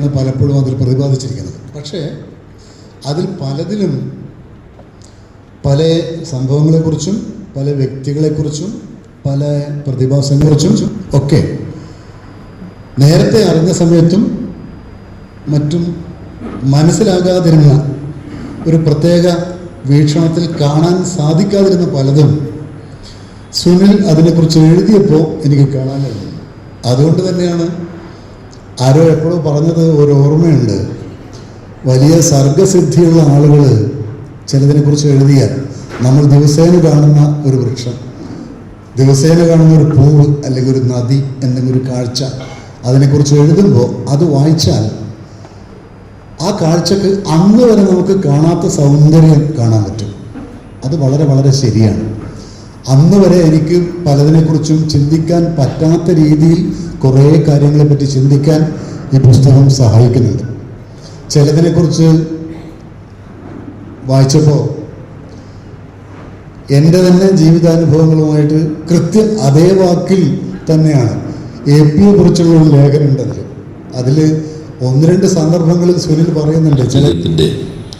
തന്നെയാണ് പലപ്പോഴും അതിൽ പ്രതിപാദിച്ചിരിക്കുന്നത്. പക്ഷേ അതിൽ പലതിലും പല സംഭവങ്ങളെക്കുറിച്ചും പല വ്യക്തികളെക്കുറിച്ചും പല പ്രതിഭാസങ്ങളെക്കുറിച്ചും ഒക്കെ നേരത്തെ അറിഞ്ഞ സമയത്തും മറ്റും മനസ്സിലാകാതിരുന്ന ഒരു പ്രത്യേക വീക്ഷണത്തിൽ കാണാൻ സാധിക്കാതിരുന്ന പലതും സുനിൽ അതിനെക്കുറിച്ച് എഴുതിയപ്പോൾ എനിക്ക് കാണാൻ കഴിഞ്ഞു. അതുകൊണ്ട് തന്നെയാണ് ആരോ എപ്പോഴും പറഞ്ഞത് ഒരു ഓർമ്മയുണ്ട്, വലിയ സർഗസിദ്ധിയുള്ള ആളുകൾ ചിലതിനെക്കുറിച്ച് എഴുതിയാൽ നമ്മൾ ദിവസേന കാണുന്ന ഒരു വൃക്ഷം, ദിവസേന കാണുന്ന ഒരു പൂവ് അല്ലെങ്കിൽ ഒരു നദി, എന്തെങ്കിലും ഒരു കാഴ്ച അതിനെക്കുറിച്ച് എഴുതുമ്പോൾ അത് വായിച്ചാൽ ആ കാഴ്ചക്ക് അന്ന് വരെ നമുക്ക് കാണാത്ത സൗന്ദര്യം കാണാൻ പറ്റും. അത് വളരെ വളരെ ശരിയാണ്. അന്ന് വരെ എനിക്ക് പലതിനെക്കുറിച്ചും ചിന്തിക്കാൻ പറ്റാത്ത രീതിയിൽ കുറേ കാര്യങ്ങളെപ്പറ്റി ചിന്തിക്കാൻ ഈ പുസ്തകം സഹായിക്കുന്നുണ്ട്. ചിലതിനെക്കുറിച്ച് വായിച്ചപ്പോൾ എൻ്റെ തന്നെ ജീവിതാനുഭവങ്ങളുമായിട്ട് കൃത്യം അതേ വാക്കിൽ തന്നെയാണ് AP-യെ കുറിച്ചുള്ള ഒരു ലേഖനമുണ്ട്. അതിൽ ഒന്ന് രണ്ട് സന്ദർഭങ്ങളിൽ സുനിൽ പറയുന്നുണ്ട്, ചിലത്തിൻ്റെ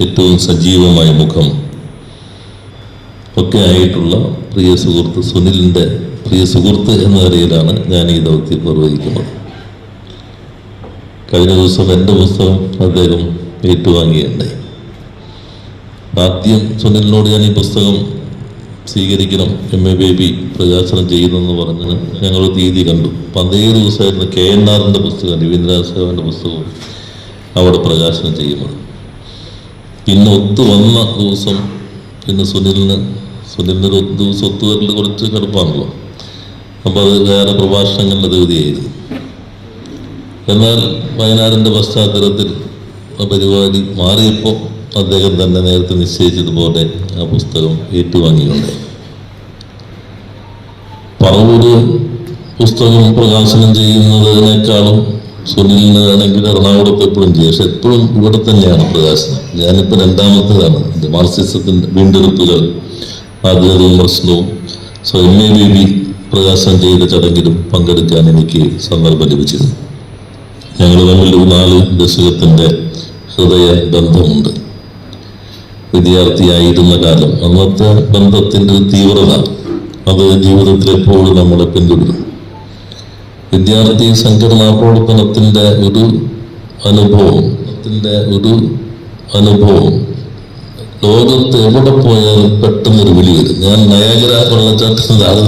ഏറ്റവും സജീവമായ മുഖം ഒക്കെ ആയിട്ടുള്ള പ്രിയ സുഹൃത്ത് സുനിലിൻ്റെ പ്രിയ സുഹൃത്ത് എന്ന നിലയിലാണ് ഞാൻ ഈ ദൗത്യം നിർവഹിക്കുന്നത്. കഴിഞ്ഞ ദിവസം എൻ്റെ പുസ്തകം അദ്ദേഹം ഏറ്റുവാങ്ങിയുണ്ടായി. ആദ്യം സുനിലിനോട് ഞാൻ ഈ പുസ്തകം സ്വീകരിക്കണം, MA ബേബി പ്രകാശനം ചെയ്യുന്നെന്ന് പറഞ്ഞ് ഞങ്ങൾ തീയതി കണ്ടു. അപ്പം അതേ ദിവസമായിരുന്നു KNRൻ്റെ പുസ്തകം, രവീന്ദ്രനാഥ് പുസ്തകവും അവിടെ പ്രകാശനം ചെയ്യുന്നത്. പിന്നെ ഒത്തു വന്ന ദിവസം പിന്നെ സുനിലിന് ഒരു ദിവസം ഒത്തുവരൽ കുറച്ച് കിടപ്പാണല്ലോ. അപ്പോൾ അത് വേറെ പ്രഭാഷണങ്ങളുടെ തീയതിയായിരുന്നു. എന്നാൽ വയനാടിൻ്റെ പശ്ചാത്തലത്തിൽ ആ പരിപാടി മാറിയപ്പോൾ അദ്ദേഹം തന്നെ നേരത്തെ നിശ്ചയിച്ചതുപോലെ ആ പുസ്തകം ഏറ്റുവാങ്ങിയുണ്ട്. പറവൂര് പുസ്തകം പ്രകാശനം ചെയ്യുന്നതിനേക്കാളും സുനിലിന് ആണെങ്കിൽ എറണാകുളത്ത് എപ്പോഴും ചെയ്യും. പക്ഷെ എപ്പോഴും ഇവിടെ തന്നെയാണ് പ്രകാശനം. ഞാനിപ്പോൾ രണ്ടാമത്തേതാണ് എൻ്റെ മാർക്സിസത്തിൻ്റെ വീണ്ടെടുപ്പുകൾ ആദ്യ വിമർശനവും. MA ബേബി പ്രകാശനം ചെയ്ത ചടങ്ങിലും പങ്കെടുക്കാൻ എനിക്ക് സന്ദർഭം ലഭിച്ചിരുന്നു. ഞങ്ങൾ തമ്മിൽ 4 ദശകത്തിൻ്റെ ഹൃദയ ബന്ധമുണ്ട്. വിദ്യാർത്ഥിയായിരുന്ന കാലം, അന്നത്തെ ബന്ധത്തിൻ്റെ തീവ്രത അത് ജീവിതത്തിൽ എപ്പോഴും നമ്മളെ പിന്തുടരും. വിദ്യാർത്ഥി സംഘടനാ പ്രവർത്തനത്തിൻ്റെ ഒരു അനുഭവം ലോകത്ത് എവിടെ പോയാലും പെട്ടെന്നൊരു വിളി വരും. ഞാൻ നയാഗര വെള്ളച്ചാട്ടത്തിൻ്റെ